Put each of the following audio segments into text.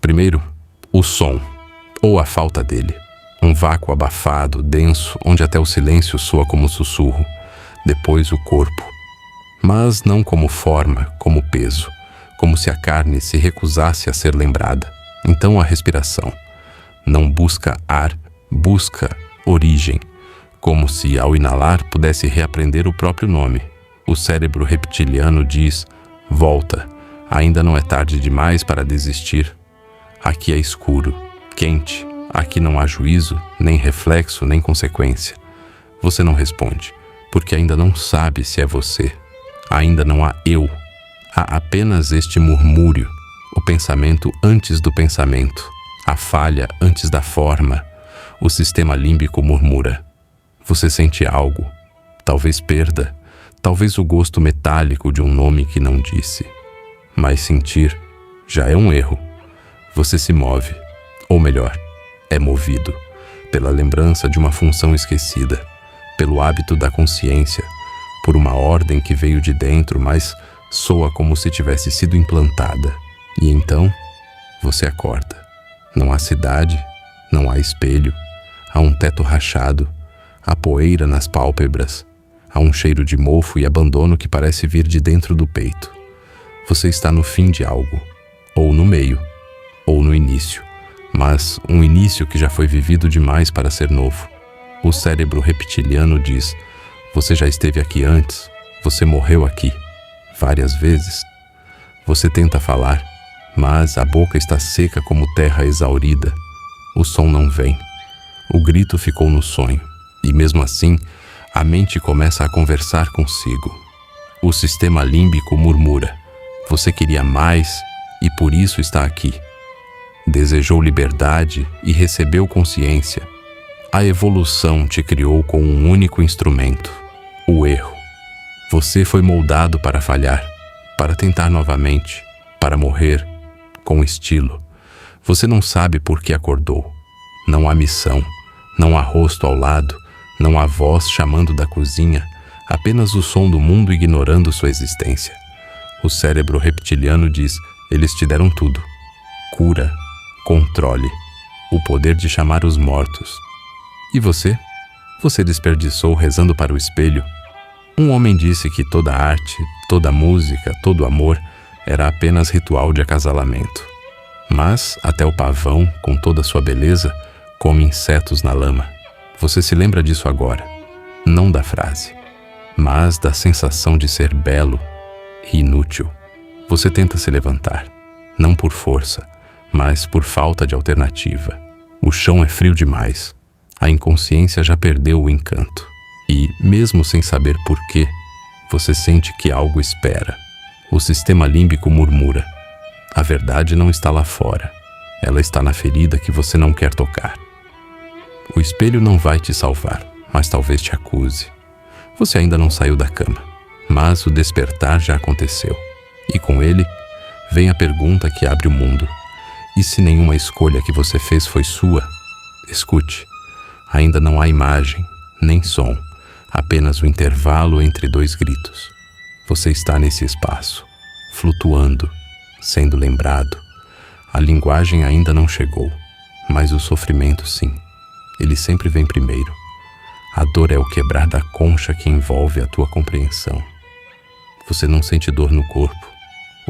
Primeiro, o som, ou a falta dele. Um vácuo abafado, denso, onde até o silêncio soa como sussurro. Depois o corpo. Mas não como forma, como peso. Como se a carne se recusasse a ser lembrada. Então a respiração. Não busca ar, busca origem. Como se, ao inalar, pudesse reaprender o próprio nome. O cérebro reptiliano diz: volta, ainda não é tarde demais para desistir. Aqui é escuro, quente. Aqui não há juízo, nem reflexo, nem consequência. Você não responde, porque ainda não sabe se é você. Ainda não há eu. Há apenas este murmúrio, o pensamento antes do pensamento, a falha antes da forma. O sistema límbico murmura. Você sente algo, talvez perda, talvez o gosto metálico de um nome que não disse. Mas sentir já é um erro. Você se move, ou melhor, é movido pela lembrança de uma função esquecida, pelo hábito da consciência, por uma ordem que veio de dentro, mas soa como se tivesse sido implantada. E então, você acorda. Não há cidade, não há espelho, há um teto rachado, há poeira nas pálpebras, há um cheiro de mofo e abandono que parece vir de dentro do peito. Você está no fim de algo, ou no meio, ou no início. Mas um início que já foi vivido demais para ser novo. O cérebro reptiliano diz: você já esteve aqui antes, você morreu aqui, várias vezes. Você tenta falar, mas a boca está seca como terra exaurida. O som não vem. O grito ficou no sonho, e mesmo assim, a mente começa a conversar consigo. O sistema límbico murmura: você queria mais e por isso está aqui. Desejou liberdade e recebeu consciência. A evolução te criou com um único instrumento, o erro. Você foi moldado para falhar, para tentar novamente, para morrer, com estilo. Você não sabe por que acordou. Não há missão, não há rosto ao lado, não há voz chamando da cozinha, apenas o som do mundo ignorando sua existência. O cérebro reptiliano diz: eles te deram tudo. Cura, controle, o poder de chamar os mortos. E você? Você desperdiçou rezando para o espelho. Um homem disse que toda arte, toda música, todo amor era apenas ritual de acasalamento. Mas até o pavão, com toda a sua beleza, come insetos na lama. Você se lembra disso agora, não da frase, mas da sensação de ser belo e inútil. Você tenta se levantar, não por força, mas por falta de alternativa. O chão é frio demais. A inconsciência já perdeu o encanto. E, mesmo sem saber por quê, você sente que algo espera. O sistema límbico murmura: a verdade não está lá fora. Ela está na ferida que você não quer tocar. O espelho não vai te salvar, mas talvez te acuse. Você ainda não saiu da cama, mas o despertar já aconteceu. E com ele, vem a pergunta que abre o mundo. E se nenhuma escolha que você fez foi sua? Escute, ainda não há imagem, nem som, apenas o intervalo entre dois gritos. Você está nesse espaço, flutuando, sendo lembrado. A linguagem ainda não chegou, mas o sofrimento sim. Ele sempre vem primeiro. A dor é o quebrar da concha que envolve a tua compreensão. Você não sente dor no corpo.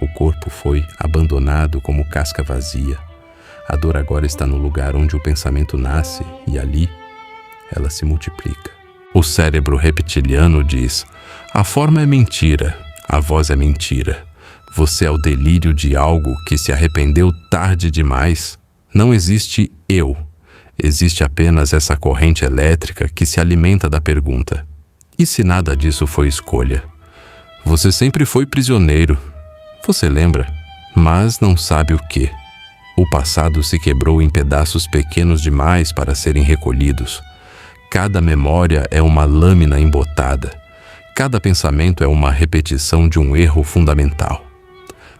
O corpo foi abandonado como casca vazia. A dor agora está no lugar onde o pensamento nasce e ali ela se multiplica. O cérebro reptiliano diz: a forma é mentira, a voz é mentira. Você é o delírio de algo que se arrependeu tarde demais. Não existe eu. Existe apenas essa corrente elétrica que se alimenta da pergunta: e se nada disso foi escolha? Você sempre foi prisioneiro. Você lembra, mas não sabe o que. O passado se quebrou em pedaços pequenos demais para serem recolhidos. Cada memória é uma lâmina embotada. Cada pensamento é uma repetição de um erro fundamental.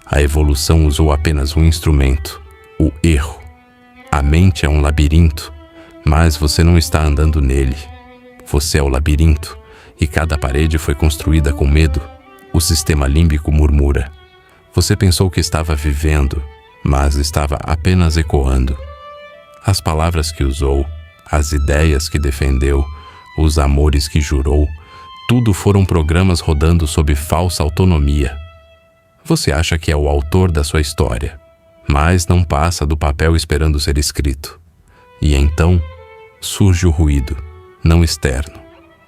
A evolução usou apenas um instrumento, o erro. A mente é um labirinto, mas você não está andando nele. Você é o labirinto, e cada parede foi construída com medo. O sistema límbico murmura: você pensou que estava vivendo, mas estava apenas ecoando. As palavras que usou, as ideias que defendeu, os amores que jurou, tudo foram programas rodando sob falsa autonomia. Você acha que é o autor da sua história, mas não passa do papel esperando ser escrito. E então surge o ruído, não externo,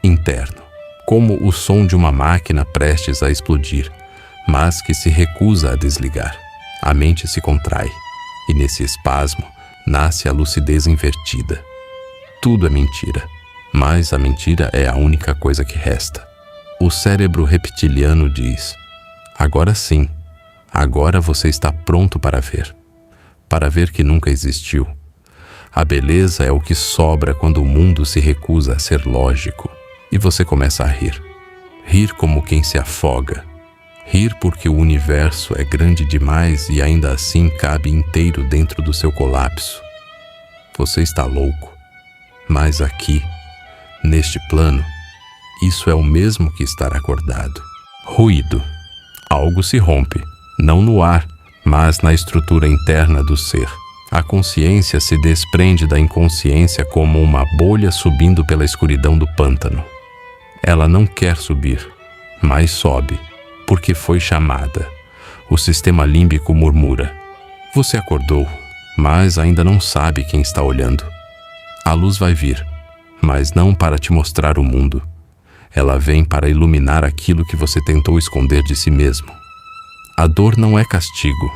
interno, como o som de uma máquina prestes a explodir, mas que se recusa a desligar. A mente se contrai, e nesse espasmo nasce a lucidez invertida. Tudo é mentira, mas a mentira é a única coisa que resta. O cérebro reptiliano diz: agora sim, agora você está pronto para ver que nunca existiu. A beleza é o que sobra quando o mundo se recusa a ser lógico, e você começa a rir. Rir como quem se afoga. Rir porque o universo é grande demais e ainda assim cabe inteiro dentro do seu colapso. Você está louco, mas aqui, neste plano, isso é o mesmo que estar acordado. Ruído. Algo se rompe, não no ar, mas na estrutura interna do ser. A consciência se desprende da inconsciência como uma bolha subindo pela escuridão do pântano. Ela não quer subir, mas sobe, porque foi chamada. O sistema límbico murmura. Você acordou, mas ainda não sabe quem está olhando. A luz vai vir, mas não para te mostrar o mundo. Ela vem para iluminar aquilo que você tentou esconder de si mesmo. A dor não é castigo.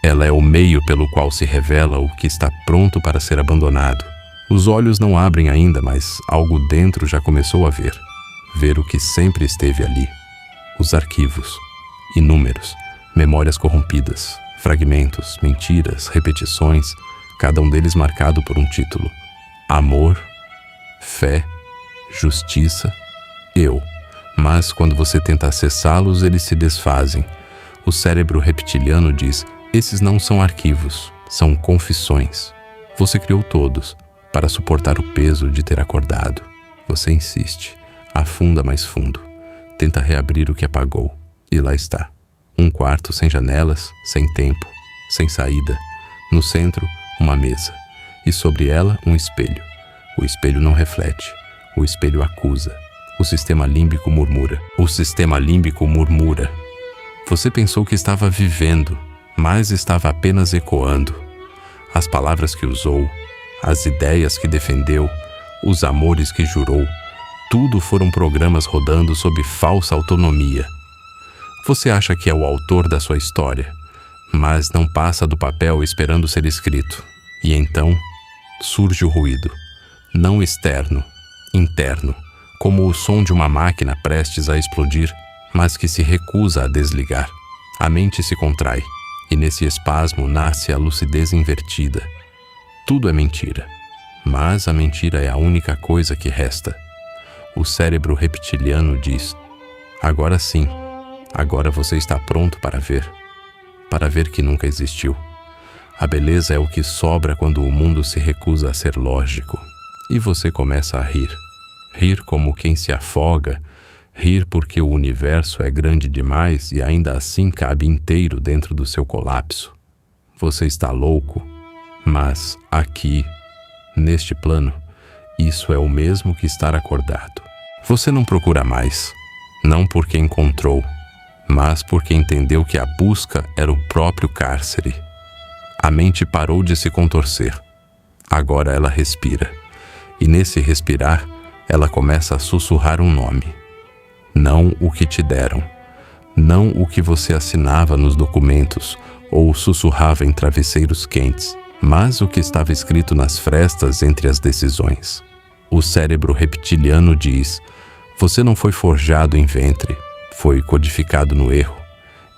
Ela é o meio pelo qual se revela o que está pronto para ser abandonado. Os olhos não abrem ainda, mas algo dentro já começou a ver. Ver o que sempre esteve ali. Os arquivos, inúmeros, memórias corrompidas, fragmentos, mentiras, repetições, cada um deles marcado por um título: amor, fé, justiça, eu. Mas quando você tenta acessá-los, eles se desfazem. O cérebro reptiliano diz: esses não são arquivos, são confissões. Você criou todos para suportar o peso de ter acordado. Você insiste, afunda mais fundo, tenta reabrir o que apagou, e lá está. Um quarto sem janelas, sem tempo, sem saída. No centro, uma mesa, e sobre ela um espelho. O espelho não reflete, o espelho acusa. O sistema límbico murmura. O sistema límbico murmura. Você pensou que estava vivendo, mas estava apenas ecoando. As palavras que usou, as ideias que defendeu, os amores que jurou, tudo foram programas rodando sob falsa autonomia. Você acha que é o autor da sua história, mas não passa do papel esperando ser escrito. E então surge o ruído, não externo, interno, como o som de uma máquina prestes a explodir, mas que se recusa a desligar. A mente se contrai, e nesse espasmo nasce a lucidez invertida. Tudo é mentira, mas a mentira é a única coisa que resta. O cérebro reptiliano diz: agora sim, agora você está pronto para ver que nunca existiu. A beleza é o que sobra quando o mundo se recusa a ser lógico, e você começa a rir. Rir como quem se afoga, rir porque o universo é grande demais e ainda assim cabe inteiro dentro do seu colapso. Você está louco, mas aqui, neste plano, isso é o mesmo que estar acordado. Você não procura mais, não porque encontrou, mas porque entendeu que a busca era o próprio cárcere. A mente parou de se contorcer. Agora ela respira, e nesse respirar, ela começa a sussurrar um nome. Não o que te deram, não o que você assinava nos documentos ou sussurrava em travesseiros quentes, mas o que estava escrito nas frestas entre as decisões. O cérebro reptiliano diz: você não foi forjado em ventre, foi codificado no erro,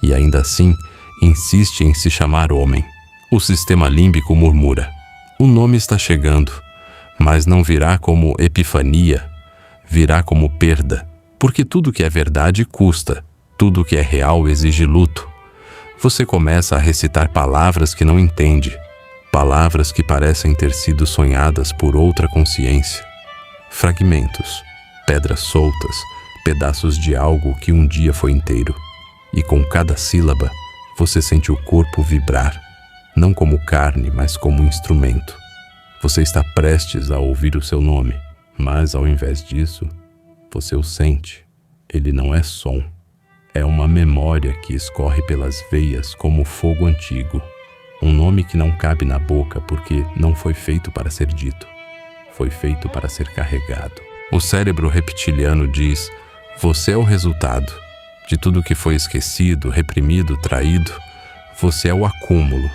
e ainda assim insiste em se chamar homem. O sistema límbico murmura: o nome está chegando, mas não virá como epifania, virá como perda, porque tudo que é verdade custa, tudo que é real exige luto. Você começa a recitar palavras que não entende, palavras que parecem ter sido sonhadas por outra consciência. Fragmentos, pedras soltas, pedaços de algo que um dia foi inteiro. E com cada sílaba, você sente o corpo vibrar. não como carne, mas como instrumento. Você está prestes a ouvir o seu nome, mas ao invés disso, você o sente. Ele não é som. É uma memória que escorre pelas veias como fogo antigo. Um nome que não cabe na boca porque não foi feito para ser dito. Foi feito para ser carregado. O cérebro reptiliano diz: você é o resultado de tudo que foi esquecido, reprimido, traído. Você é o acúmulo,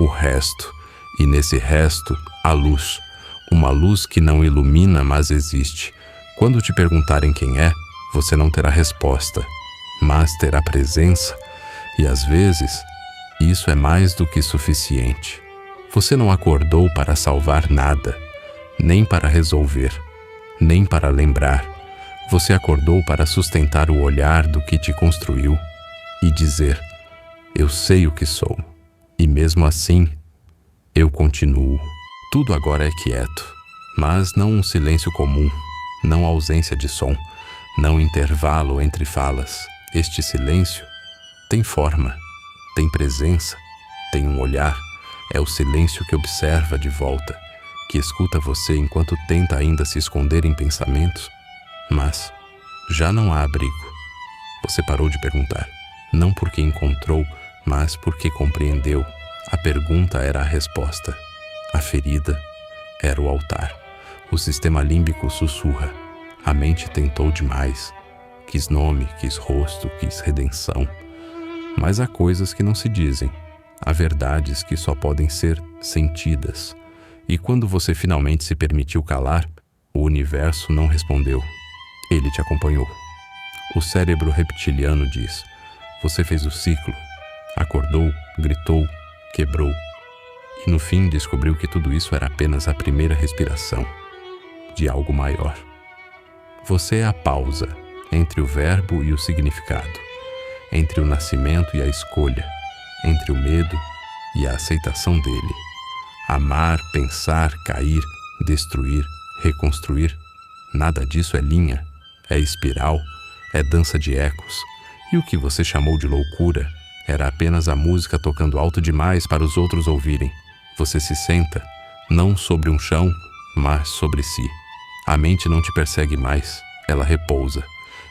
o resto. E nesse resto, a luz. Uma luz que não ilumina, mas existe. Quando te perguntarem quem é, você não terá resposta, mas terá presença. E às vezes, isso é mais do que suficiente. Você não acordou para salvar nada, nem para resolver, nem para lembrar. Você acordou para sustentar o olhar do que te construiu e dizer: eu sei o que sou, e mesmo assim, eu continuo. Tudo agora é quieto, mas não um silêncio comum, não ausência de som, não intervalo entre falas. Este silêncio tem forma, tem presença, tem um olhar. É o silêncio que observa de volta, que escuta você enquanto tenta ainda se esconder em pensamentos. Mas já não há abrigo. Você parou de perguntar, não porque encontrou, mas porque compreendeu. A pergunta era a resposta. A ferida era o altar. O sistema límbico sussurra. A mente tentou demais. Quis nome, quis rosto, quis redenção. Mas há coisas que não se dizem. Há verdades que só podem ser sentidas. E quando você finalmente se permitiu calar, o universo não respondeu. Ele te acompanhou. O cérebro reptiliano diz: você fez o ciclo. Acordou, gritou, quebrou. E no fim descobriu que tudo isso era apenas a primeira respiração de algo maior. Você é a pausa entre o verbo e o significado, entre o nascimento e a escolha, entre o medo e a aceitação dele. Amar, pensar, cair, destruir, reconstruir, nada disso é linha, é espiral, é dança de ecos. E o que você chamou de loucura era apenas a música tocando alto demais para os outros ouvirem. Você se senta, não sobre um chão, mas sobre si. A mente não te persegue mais, ela repousa.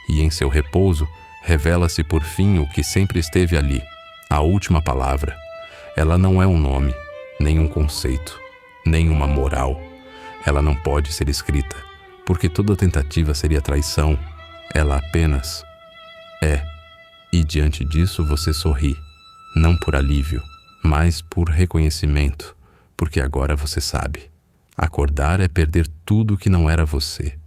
E em seu repouso, revela-se por fim o que sempre esteve ali, a última palavra. Ela não é um nome, nem um conceito, nem uma moral. Ela não pode ser escrita, porque toda tentativa seria traição. Ela apenas é. E diante disso você sorri, não por alívio, mas por reconhecimento, porque agora você sabe. Acordar é perder tudo que não era você.